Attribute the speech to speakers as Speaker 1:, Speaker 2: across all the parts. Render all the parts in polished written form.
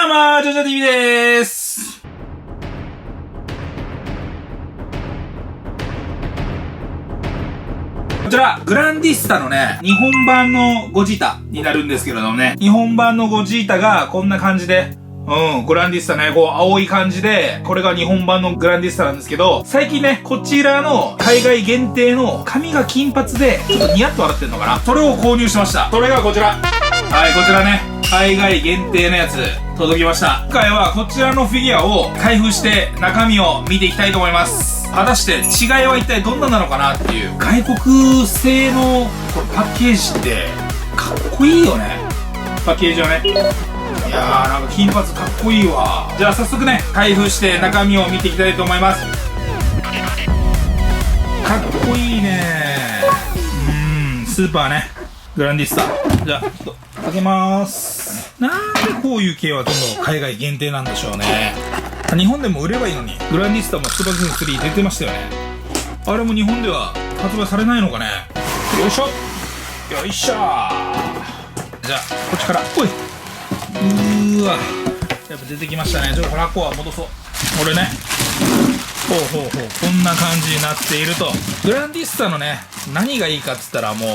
Speaker 1: どうも、ジョジョ TV でーす。こちら、グランディスタのね、日本版のゴジータになるんですけれどもね、日本版のゴジータがこんな感じで、グランディスタね、こう、青い感じで、これが日本版のグランディスタなんですけど、最近ね、こちらの海外限定の髪が金髪で、ちょっとニヤッと笑ってんのかな、それを購入しました。それがこちら。はい、こちらね、海外限定のやつ、届きました。今回はこちらのフィギュアを開封して中身を見ていきたいと思います。果たして違いは一体どんななのかなっていう。外国製のこれパッケージってかっこいいよね。パッケージはね。いやー、なんか金髪かっこいいわ。じゃあ早速ね、開封して中身を見ていきたいと思います。かっこいいね。スーパーね、グランディスタ。じゃあちょっと開けまーす。なんでこういう系はどんどん海外限定なんでしょうね。日本でも売ればいいのに。グランディスタもツバキ3出てましたよね。あれも日本では発売されないのかね。よいしょよいしょー。じゃあこっちから。おい、やっぱ出てきましたね。ちょっと箱は戻そう。これね、ほうこんな感じになっていると。グランディスタのね、何がいいかっつったら、もう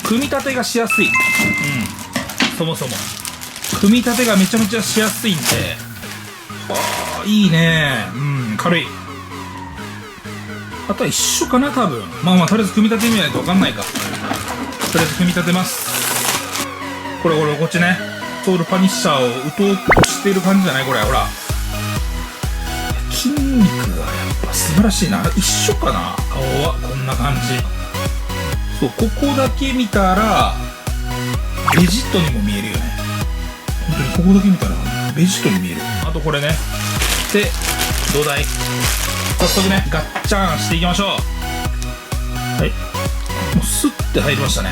Speaker 1: 組み立てがしやすい。そもそも組み立てがめちゃめちゃしやすいんで、いいね。軽い。あとは一緒かな、多分。まあとりあえず組み立てみないと分かんないか。とりあえず組み立てます。これこっちね、ソウルパニッシャーを打とうとしてる感じじゃないこれ。ほら、筋肉がやっぱ素晴らしいな。一緒かな、顔はこんな感じ。そう、ここだけ見たらベジットにも見えるよね。本当にここだけ見たらベジットに見える。あとこれね、で土台、早速ねガッチャンしていきましょう。はい、もうスッて入りましたね。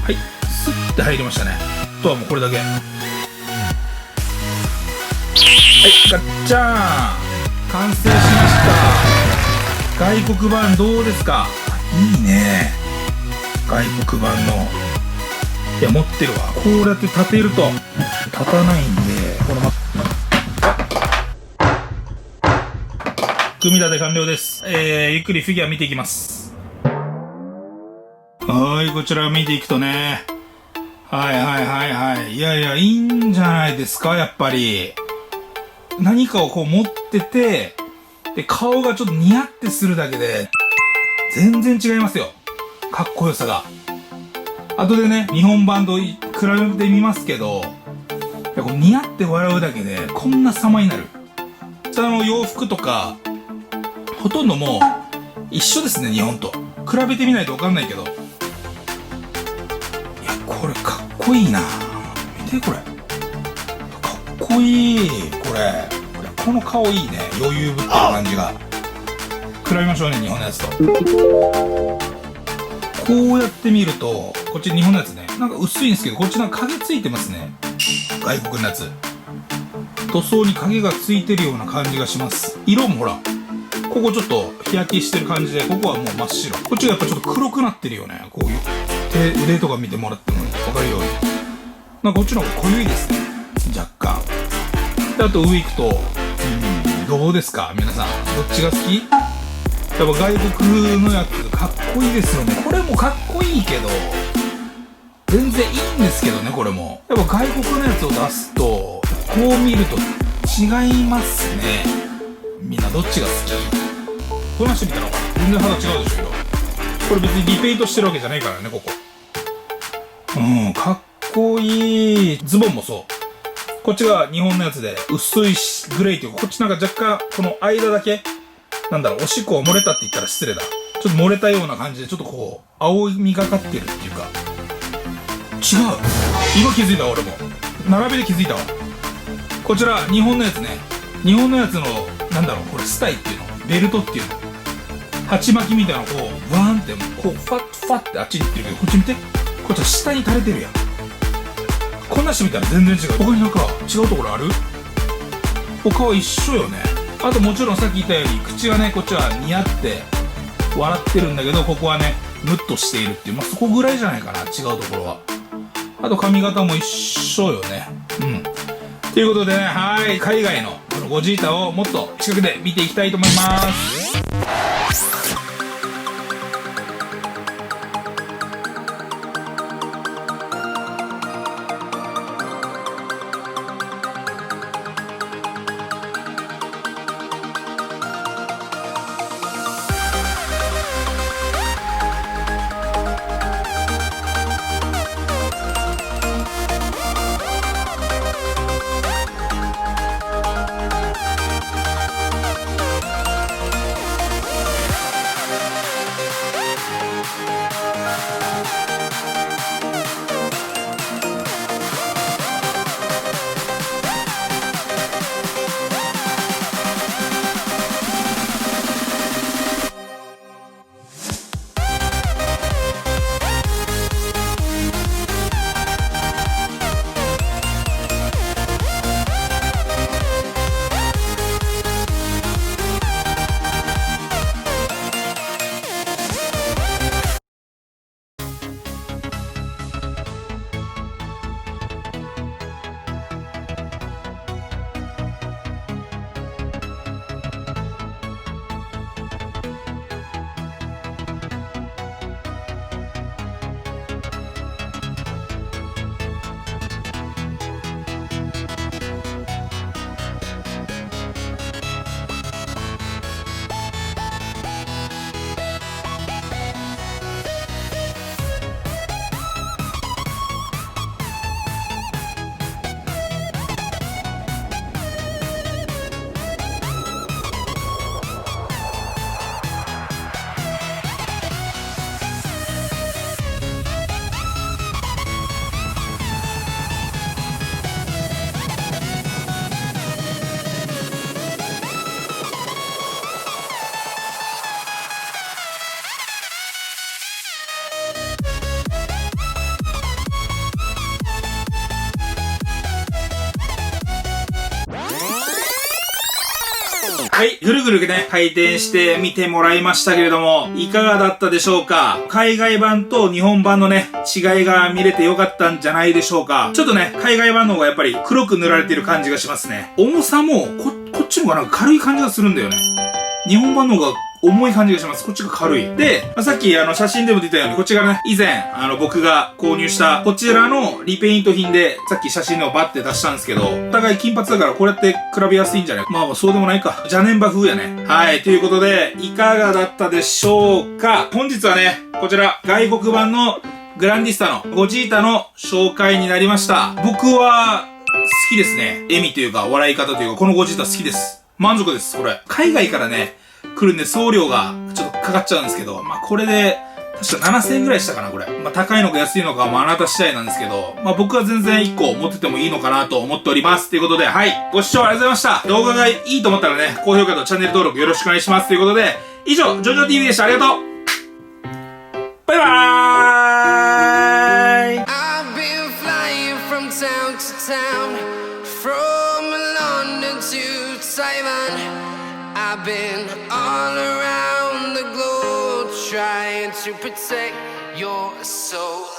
Speaker 1: はい、スッて入りましたね。あとはもうこれだけ。はい、ガッチャン完成しました。外国版どうですか。いいね、外国版の。いや、持ってるわ。こうやって立てると立たないんで、この組み立て完了です。ゆっくりフィギュア見ていきます。はい、こちらを見ていくとね、いやいいんじゃないですか。やっぱり何かをこう持ってて、で顔がちょっとニヤってするだけで全然違いますよ、かっこよさが。後でね、日本版と比べてみますけど、こうニヤって笑うだけでこんな様になる。下の洋服とかほとんどもう一緒ですね、日本と。比べてみないと分かんないけど、いや、これかっこいいな。見てこれ、かっこいい。この顔いいね。余裕ぶってる感じが。比べましょうね、日本のやつと。こうやって見ると、こっち日本のやつね、なんか薄いんですけど、こっちなんか影ついてますね、外国のやつ。塗装に影がついてるような感じがします。色もほら、ここちょっと日焼けしてる感じで、ここはもう真っ白。こっちがやっぱちょっと黒くなってるよね。こういう腕とか見てもらっても分かるように、なんかこっちの方が濃ゆいですね、若干。であと上行くと、どうですか皆さん、どっちが好き？やっぱ外国のやつかっこいいですよね。これもかっこいいけど全然いいんですけどね。これもやっぱ外国のやつを出すと、こう見ると違いますね。みんなどっちが好き？こうなしてみたら全然肌違うでしょ、色。これ別にリペイトしてるわけじゃないからね、ここ。かっこいい。ズボンもそう。こっちが日本のやつで薄いグレーっていうか、こっちなんか若干この間だけ、なんだろう、おしっこが漏れたって言ったら失礼だ。ちょっと漏れたような感じで、ちょっとこう青みがかってるっていうか、違う。今気づいた。俺も並びで気づいたわ。こちら日本のやつね。日本のやつのなんだろう、これスタイっていうの、ベルトっていうの、鉢巻きみたいなのをこうワーンってこうファッってあっちに行ってるけど、こっち見て、こっちは下に垂れてるやん。こんなしてみたら全然違う。他になんか違うところある？他は一緒よね。あともちろんさっき言ったように口がね、こっちはニヤって笑ってるんだけど、ここはねムッとしているっていう、そこぐらいじゃないかな、違うところは。あと髪型も一緒よね。ということでね、海外のこのゴジータをもっと近くで見ていきたいと思います。はい、ぐるぐるね、回転して見てもらいましたけれども、いかがだったでしょうか？海外版と日本版のね、違いが見れてよかったんじゃないでしょうか？ちょっとね、海外版の方がやっぱり黒く塗られてる感じがしますね。重さも、こっちの方がなんか軽い感じがするんだよね。日本版の方が重い感じがします。こっちが軽い。で、さっき写真でも出たように、こっちがね、以前、僕が購入した、こちらのリペイント品で、さっき写真をバッて出したんですけど、お互い金髪だからこれって比べやすいんじゃない？まあ、そうでもないか。邪念場風やね。はい、ということで、いかがだったでしょうか？本日はね、こちら、外国版のグランディスタのゴジータの紹介になりました。僕は、好きですね。笑みというか、笑い方というか、このゴジータ好きです。満足です、これ。海外からね、来るんで送料がちょっとかかっちゃうんですけど、まあこれで、確か7000円ぐらいしたかな、これ。まあ高いのか安いのかはまああなた次第なんですけど、まあ僕は全然1個持っててもいいのかなと思っております。ということで、はい。ご視聴ありがとうございました。動画がいいと思ったらね、高評価とチャンネル登録よろしくお願いします。ということで、以上、ジョジョ TV でした。ありがとう。バイバーイ。 I've been flying from town to town, from London to Taiwan.I've been all around the globe trying to protect your soul.